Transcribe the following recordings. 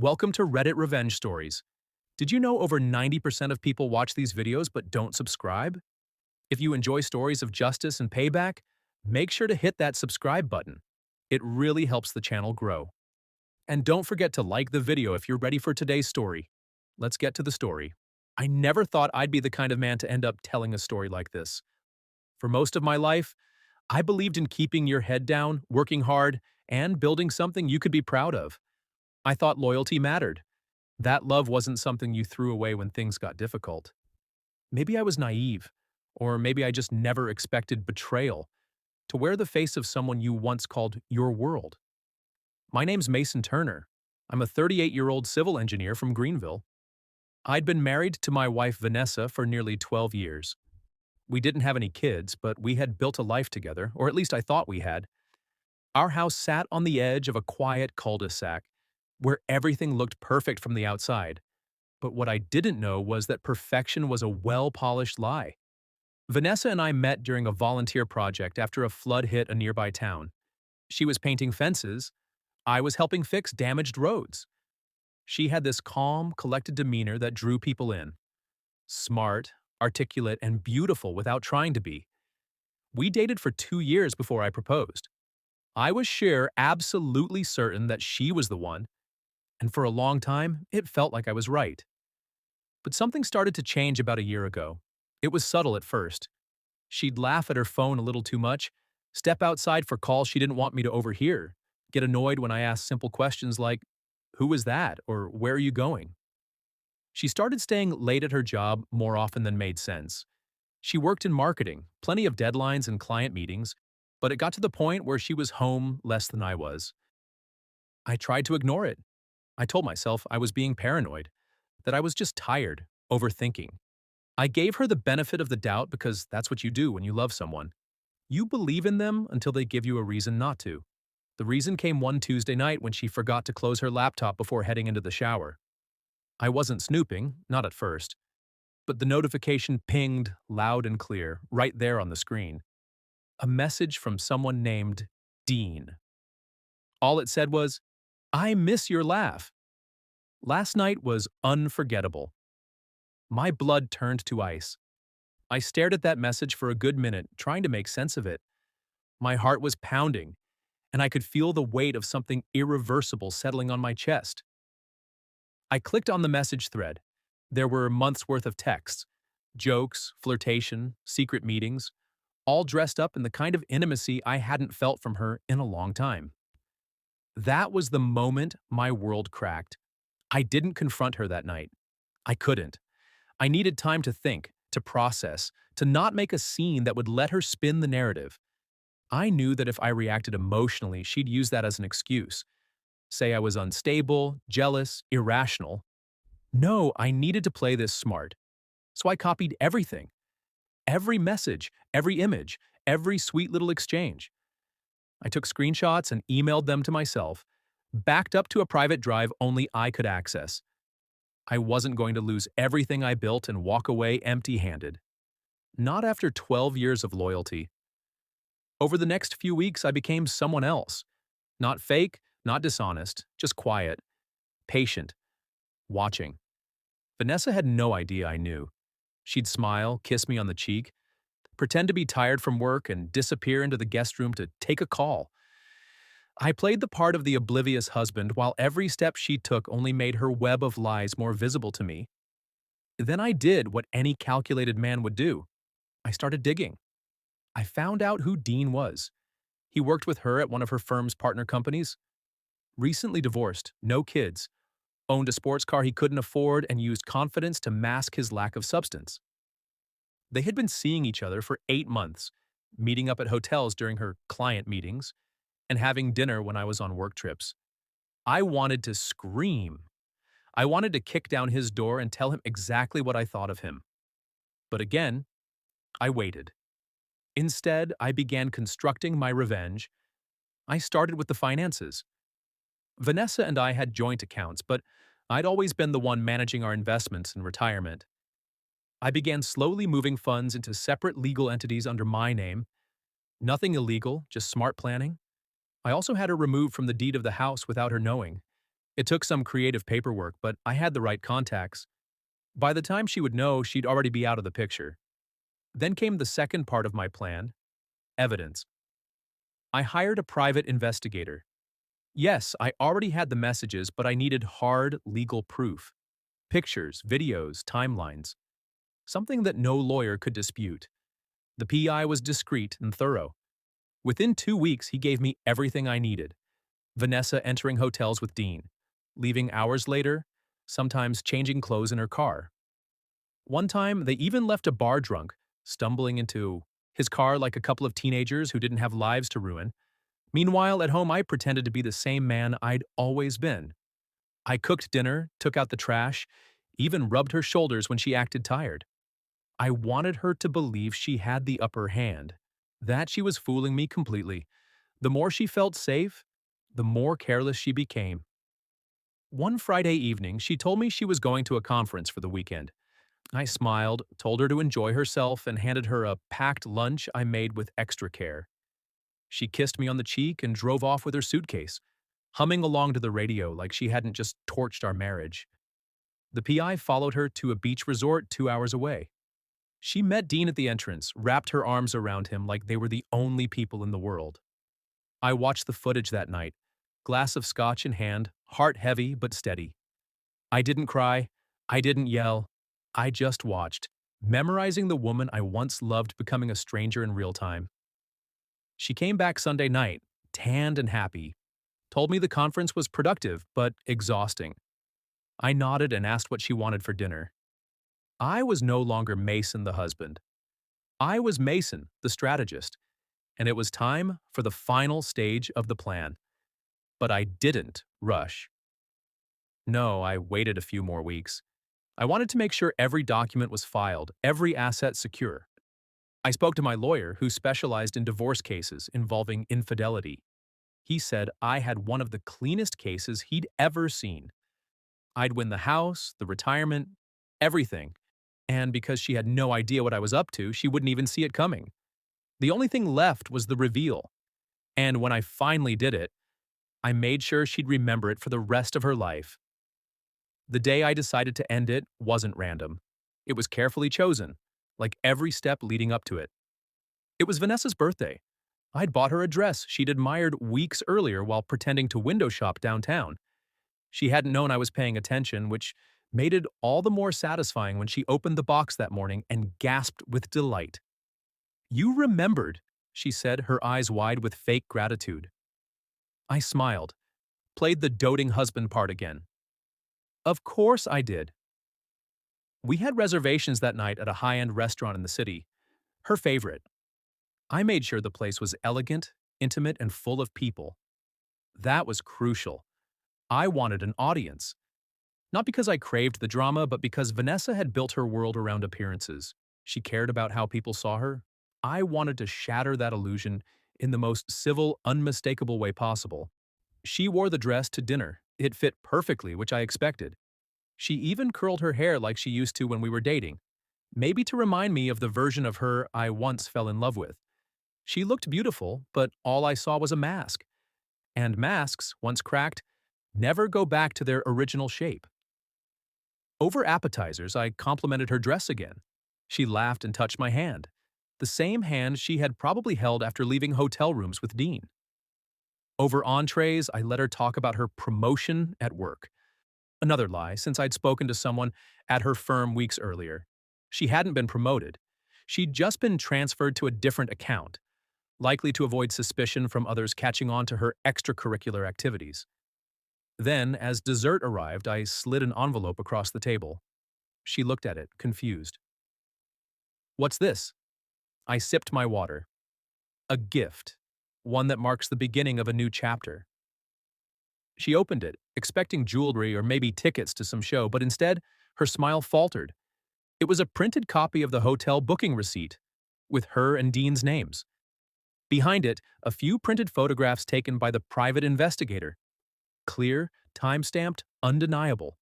Welcome to Reddit Revenge Stories. Did you know over 90% of people watch these videos but don't subscribe? If you enjoy stories of justice and payback, make sure to hit that subscribe button. It really helps the channel grow. And don't forget to like the video if you're ready for today's story. Let's get to the story. I never thought I'd be the kind of man to end up telling a story like this. For most of my life, I believed in keeping your head down, working hard, and building something you could be proud of. I thought loyalty mattered. That love wasn't something you threw away when things got difficult. Maybe I was naive, or maybe I just never expected betrayal, to wear the face of someone you once called your world. My name's Mason Turner. I'm a 38-year-old civil engineer from Greenville. I'd been married to my wife Vanessa for nearly 12 years. We didn't have any kids, but we had built a life together, or at least I thought we had. Our house sat on the edge of a quiet cul-de-sac, where everything looked perfect from the outside. But what I didn't know was that perfection was a well-polished lie. Vanessa and I met during a volunteer project after a flood hit a nearby town. She was painting fences. I was helping fix damaged roads. She had this calm, collected demeanor that drew people in. Smart, articulate, and beautiful without trying to be. We dated for 2 years before I proposed. I was sure, absolutely certain that she was the one, and for a long time, it felt like I was right. But something started to change about a year ago. It was subtle at first. She'd laugh at her phone a little too much, step outside for calls she didn't want me to overhear, get annoyed when I asked simple questions like, "Who was that?" or "Where are you going?" She started staying late at her job more often than made sense. She worked in marketing, plenty of deadlines and client meetings, but it got to the point where she was home less than I was. I tried to ignore it. I told myself I was being paranoid, that I was just tired, overthinking. I gave her the benefit of the doubt because that's what you do when you love someone. You believe in them until they give you a reason not to. The reason came one Tuesday night when she forgot to close her laptop before heading into the shower. I wasn't snooping, not at first, but the notification pinged loud and clear, right there on the screen. A message from someone named Dean. All it said was, "I miss your laugh." Last night was unforgettable. My blood turned to ice. I stared at that message for a good minute, trying to make sense of it. My heart was pounding, and I could feel the weight of something irreversible settling on my chest. I clicked on the message thread. There were months' worth of texts, jokes, flirtation, secret meetings, all dressed up in the kind of intimacy I hadn't felt from her in a long time. That was the moment my world cracked. I didn't confront her that night. I couldn't. I needed time to think, to process, to not make a scene that would let her spin the narrative. I knew that if I reacted emotionally, she'd use that as an excuse. Say I was unstable, jealous, irrational. No, I needed to play this smart. So I copied everything. Every message, every image, every sweet little exchange. I took screenshots and emailed them to myself, backed up to a private drive only I could access. I wasn't going to lose everything I built and walk away empty-handed. Not after 12 years of loyalty. Over the next few weeks, I became someone else. Not fake, not dishonest, just quiet, patient, watching. Vanessa had no idea I knew. She'd smile, kiss me on the cheek, pretend to be tired from work, and disappear into the guest room to take a call. I played the part of the oblivious husband while every step she took only made her web of lies more visible to me. Then I did what any calculated man would do. I started digging. I found out who Dean was. He worked with her at one of her firm's partner companies. Recently divorced, no kids, owned a sports car he couldn't afford, and used confidence to mask his lack of substance. They had been seeing each other for 8 months, meeting up at hotels during her client meetings, and having dinner when I was on work trips. I wanted to scream. I wanted to kick down his door and tell him exactly what I thought of him. But again, I waited. Instead, I began constructing my revenge. I started with the finances. Vanessa and I had joint accounts, but I'd always been the one managing our investments and retirement. I began slowly moving funds into separate legal entities under my name. Nothing illegal, just smart planning. I also had her removed from the deed of the house without her knowing. It took some creative paperwork, but I had the right contacts. By the time she would know, she'd already be out of the picture. Then came the second part of my plan, evidence. I hired a private investigator. Yes, I already had the messages, but I needed hard legal proof. Pictures, videos, timelines. Something that no lawyer could dispute. The PI was discreet and thorough. Within 2 weeks, he gave me everything I needed. Vanessa entering hotels with Dean, leaving hours later, sometimes changing clothes in her car. One time, they even left a bar drunk, stumbling into his car like a couple of teenagers who didn't have lives to ruin. Meanwhile, at home, I pretended to be the same man I'd always been. I cooked dinner, took out the trash, even rubbed her shoulders when she acted tired. I wanted her to believe she had the upper hand, that she was fooling me completely. The more she felt safe, the more careless she became. One Friday evening, she told me she was going to a conference for the weekend. I smiled, told her to enjoy herself, and handed her a packed lunch I made with extra care. She kissed me on the cheek and drove off with her suitcase, humming along to the radio like she hadn't just torched our marriage. The PI followed her to a beach resort 2 hours away. She met Dean at the entrance, wrapped her arms around him like they were the only people in the world. I watched the footage that night, glass of scotch in hand, heart heavy but steady. I didn't cry, I didn't yell, I just watched, memorizing the woman I once loved becoming a stranger in real time. She came back Sunday night, tanned and happy, told me the conference was productive but exhausting. I nodded and asked what she wanted for dinner. I was no longer Mason the husband. I was Mason, the strategist, and it was time for the final stage of the plan. But I didn't rush. No, I waited a few more weeks. I wanted to make sure every document was filed, every asset secure. I spoke to my lawyer, who specialized in divorce cases involving infidelity. He said I had one of the cleanest cases he'd ever seen. I'd win the house, the retirement, everything. And because she had no idea what I was up to, she wouldn't even see it coming. The only thing left was the reveal. And when I finally did it, I made sure she'd remember it for the rest of her life. The day I decided to end it wasn't random. It was carefully chosen, like every step leading up to it. It was Vanessa's birthday. I'd bought her a dress she'd admired weeks earlier while pretending to window shop downtown. She hadn't known I was paying attention, which made it all the more satisfying when she opened the box that morning and gasped with delight. "You remembered," she said, her eyes wide with fake gratitude. I smiled, played the doting husband part again. Of course I did. We had reservations that night at a high-end restaurant in the city, her favorite. I made sure the place was elegant, intimate, and full of people. That was crucial. I wanted an audience. Not because I craved the drama, but because Vanessa had built her world around appearances. She cared about how people saw her. I wanted to shatter that illusion in the most civil, unmistakable way possible. She wore the dress to dinner. It fit perfectly, which I expected. She even curled her hair like she used to when we were dating, maybe to remind me of the version of her I once fell in love with. She looked beautiful, but all I saw was a mask. And masks, once cracked, never go back to their original shape. Over appetizers, I complimented her dress again. She laughed and touched my hand, the same hand she had probably held after leaving hotel rooms with Dean. Over entrees, I let her talk about her promotion at work. Another lie, since I'd spoken to someone at her firm weeks earlier. She hadn't been promoted. She'd just been transferred to a different account, likely to avoid suspicion from others catching on to her extracurricular activities. Then, as dessert arrived, I slid an envelope across the table. She looked at it, confused. "What's this?" I sipped my water. "A gift. One that marks the beginning of a new chapter." She opened it, expecting jewelry or maybe tickets to some show, but instead, her smile faltered. It was a printed copy of the hotel booking receipt, with her and Dean's names. Behind it, a few printed photographs taken by the private investigator. Clear, time-stamped, undeniable.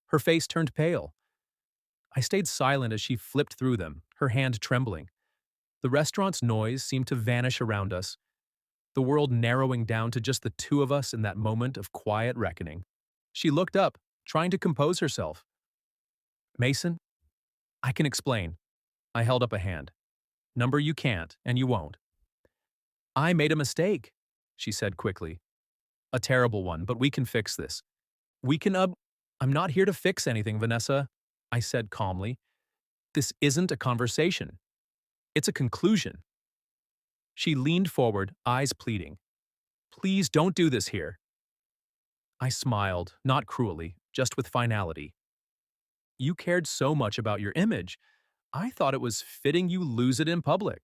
Her face turned pale. I stayed silent as she flipped through them, her hand trembling. The restaurant's noise seemed to vanish around us, the world narrowing down to just the two of us in that moment of quiet reckoning. She looked up, trying to compose herself. Mason, I can explain. I held up a hand. Number, you can't, and you won't. I made a mistake, she said quickly. A terrible one, but we can fix this. We can, I'm not here to fix anything, Vanessa, I said calmly. This isn't a conversation. It's a conclusion. She leaned forward, eyes pleading. Please don't do this here. I smiled, not cruelly, just with finality. You cared so much about your image. I thought it was fitting you lose it in public.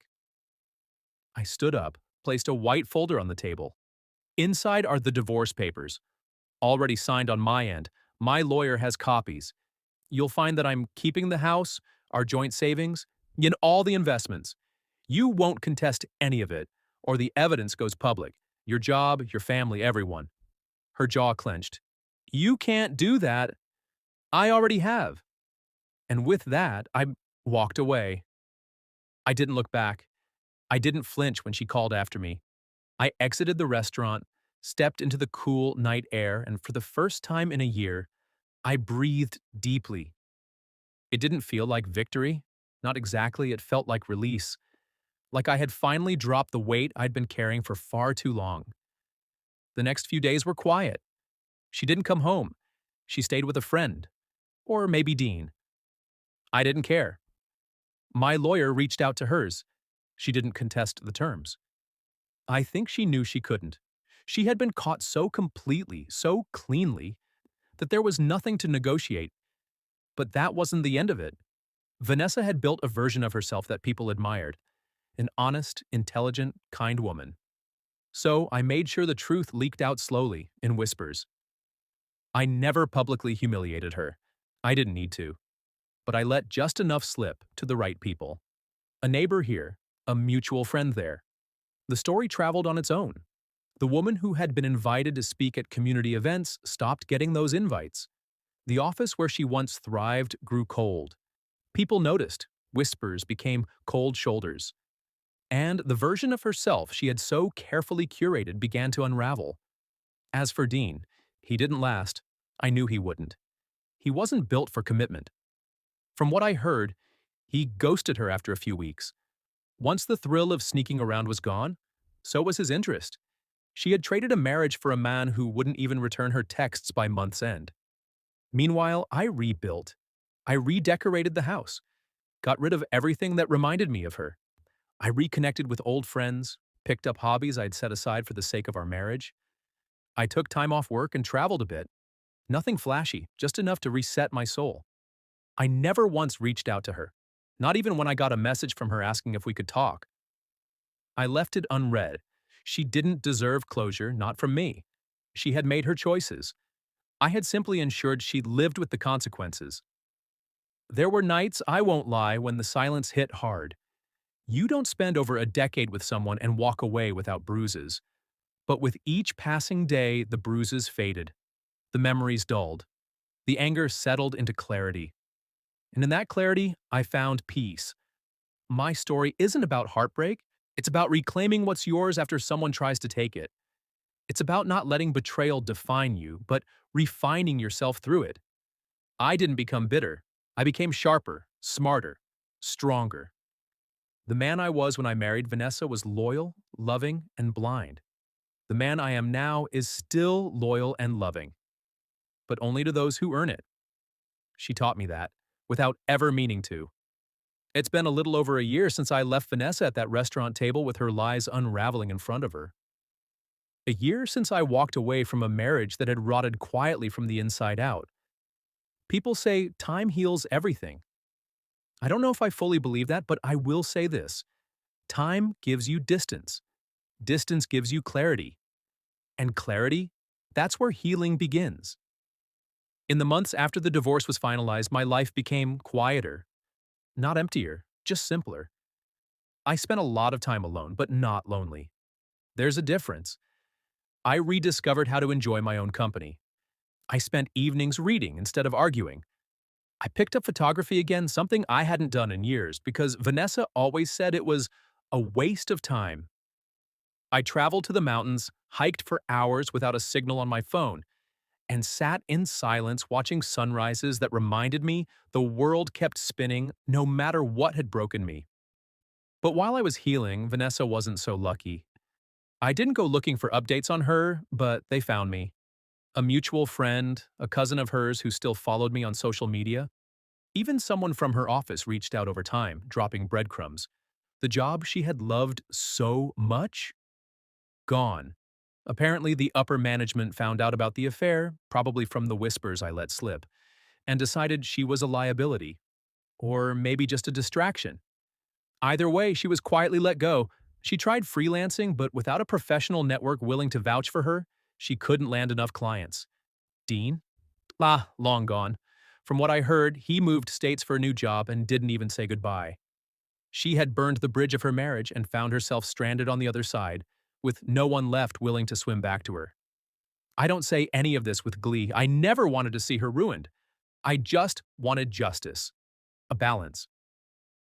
I stood up, placed a white folder on the table. Inside are the divorce papers, already signed on my end. My lawyer has copies. You'll find that I'm keeping the house, our joint savings, and all the investments. You won't contest any of it, or the evidence goes public. Your job, your family, everyone. Her jaw clenched. You can't do that. I already have. And with that, I walked away. I didn't look back. I didn't flinch when she called after me. I exited the restaurant, stepped into the cool night air, and for the first time in a year, I breathed deeply. It didn't feel like victory. Not exactly. It felt like release. Like I had finally dropped the weight I'd been carrying for far too long. The next few days were quiet. She didn't come home. She stayed with a friend. Or maybe Dean. I didn't care. My lawyer reached out to hers. She didn't contest the terms. I think she knew she couldn't. She had been caught so completely, so cleanly, that there was nothing to negotiate. But that wasn't the end of it. Vanessa had built a version of herself that people admired. An honest, intelligent, kind woman. So I made sure the truth leaked out slowly, in whispers. I never publicly humiliated her. I didn't need to. But I let just enough slip to the right people. A neighbor here, a mutual friend there. The story traveled on its own. The woman who had been invited to speak at community events stopped getting those invites. The office where she once thrived grew cold. People noticed. Whispers became cold shoulders. And the version of herself she had so carefully curated began to unravel. As for Dean, he didn't last. I knew he wouldn't. He wasn't built for commitment. From what I heard, he ghosted her after a few weeks. Once the thrill of sneaking around was gone, so was his interest. She had traded a marriage for a man who wouldn't even return her texts by month's end. Meanwhile, I rebuilt. I redecorated the house, got rid of everything that reminded me of her. I reconnected with old friends, picked up hobbies I'd set aside for the sake of our marriage. I took time off work and traveled a bit. Nothing flashy, just enough to reset my soul. I never once reached out to her, not even when I got a message from her asking if we could talk. I left it unread. She didn't deserve closure, not from me. She had made her choices. I had simply ensured she lived with the consequences. There were nights, I won't lie, when the silence hit hard. You don't spend over a decade with someone and walk away without bruises. But with each passing day, the bruises faded. The memories dulled. The anger settled into clarity. And in that clarity, I found peace. My story isn't about heartbreak. It's about reclaiming what's yours after someone tries to take it. It's about not letting betrayal define you, but refining yourself through it. I didn't become bitter. I became sharper, smarter, stronger. The man I was when I married Vanessa was loyal, loving, and blind. The man I am now is still loyal and loving, but only to those who earn it. She taught me that, without ever meaning to. It's been a little over a year since I left Vanessa at that restaurant table with her lies unraveling in front of her. A year since I walked away from a marriage that had rotted quietly from the inside out. People say time heals everything. I don't know if I fully believe that, but I will say this. Time gives you distance. Distance gives you clarity. And clarity, that's where healing begins. In the months after the divorce was finalized, my life became quieter. Not emptier, just simpler. I spent a lot of time alone, but not lonely. There's a difference. I rediscovered how to enjoy my own company. I spent evenings reading instead of arguing. I picked up photography again, something I hadn't done in years, because Vanessa always said it was a waste of time. I traveled to the mountains, hiked for hours without a signal on my phone, and sat in silence watching sunrises that reminded me the world kept spinning no matter what had broken me. But while I was healing, Vanessa wasn't so lucky. I didn't go looking for updates on her, but they found me. A mutual friend, a cousin of hers who still followed me on social media, even someone from her office reached out over time, dropping breadcrumbs. The job she had loved so much? Gone. Apparently, the upper management found out about the affair, probably from the whispers I let slip, and decided she was a liability. Or maybe just a distraction. Either way, she was quietly let go. She tried freelancing, but without a professional network willing to vouch for her, she couldn't land enough clients. Dean? Long gone. From what I heard, he moved states for a new job and didn't even say goodbye. She had burned the bridge of her marriage and found herself stranded on the other side, with no one left willing to swim back to her. I don't say any of this with glee. I never wanted to see her ruined. I just wanted justice. A balance.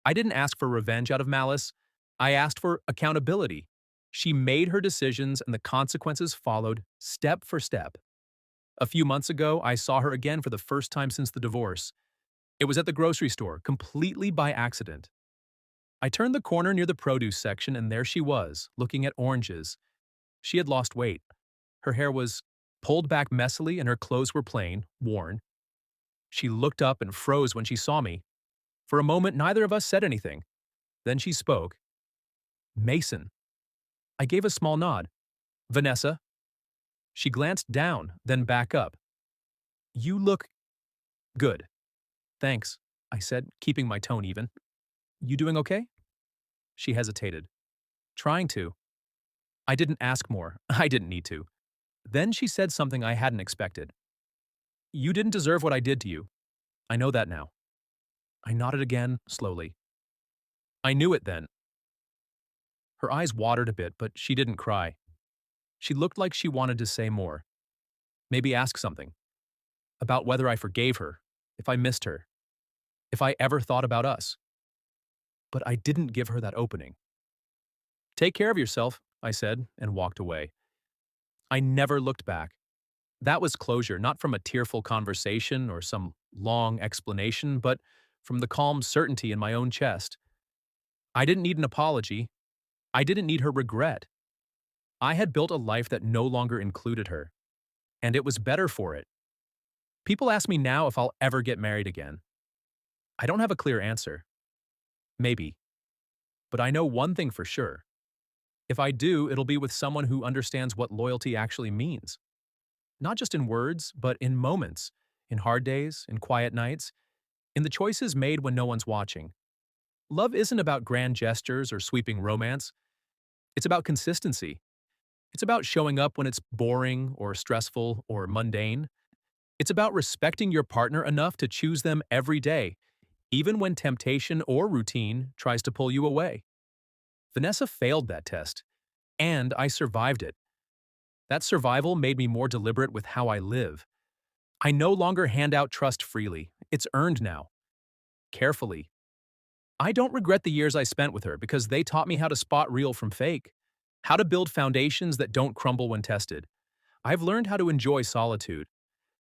I didn't ask for revenge out of malice. I asked for accountability. She made her decisions and the consequences followed step for step. A few months ago, I saw her again for the first time since the divorce. It was at the grocery store, completely by accident. I turned the corner near the produce section and there she was, looking at oranges. She had lost weight. Her hair was pulled back messily and her clothes were plain, worn. She looked up and froze when she saw me. For a moment, neither of us said anything. Then she spoke. Mason. I gave a small nod. Vanessa. She glanced down, then back up. You look good. Thanks, I said, keeping my tone even. You doing okay? She hesitated. Trying to. I didn't ask more. I didn't need to. Then she said something I hadn't expected. You didn't deserve what I did to you. I know that now. I nodded again, slowly. I knew it then. Her eyes watered a bit, but she didn't cry. She looked like she wanted to say more. Maybe ask something. About whether I forgave her, if I missed her, if I ever thought about us. But I didn't give her that opening. Take care of yourself, I said, and walked away. I never looked back. That was closure, not from a tearful conversation or some long explanation, but from the calm certainty in my own chest. I didn't need an apology. I didn't need her regret. I had built a life that no longer included her, and it was better for it. People ask me now if I'll ever get married again. I don't have a clear answer. Maybe. But I know one thing for sure. If I do, it'll be with someone who understands what loyalty actually means. Not just in words, but in moments, in hard days, in quiet nights, in the choices made when no one's watching. Love isn't about grand gestures or sweeping romance. It's about consistency. It's about showing up when it's boring or stressful or mundane. It's about respecting your partner enough to choose them every day, even when temptation or routine tries to pull you away. Vanessa failed that test, and I survived it. That survival made me more deliberate with how I live. I no longer hand out trust freely. It's earned now. Carefully. I don't regret the years I spent with her because they taught me how to spot real from fake, how to build foundations that don't crumble when tested. I've learned how to enjoy solitude,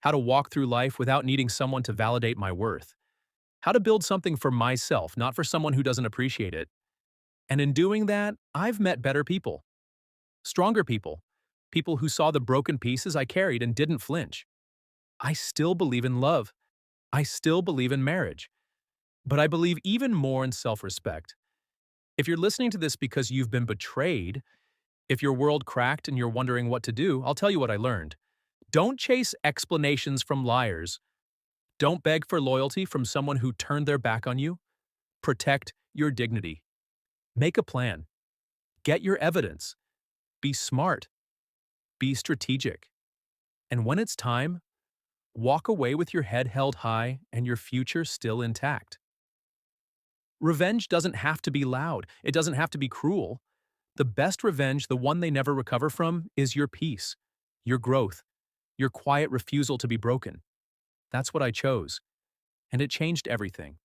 how to walk through life without needing someone to validate my worth, how to build something for myself, not for someone who doesn't appreciate it. And in doing that, I've met better people, stronger people, people who saw the broken pieces I carried and didn't flinch. I still believe in love. I still believe in marriage. But I believe even more in self-respect. If you're listening to this because you've been betrayed, if your world cracked and you're wondering what to do, I'll tell you what I learned. Don't chase explanations from liars. Don't beg for loyalty from someone who turned their back on you. Protect your dignity. Make a plan. Get your evidence. Be smart. Be strategic. And when it's time, walk away with your head held high and your future still intact. Revenge doesn't have to be loud. It doesn't have to be cruel. The best revenge, the one they never recover from, is your peace, your growth, your quiet refusal to be broken. That's what I chose. And it changed everything.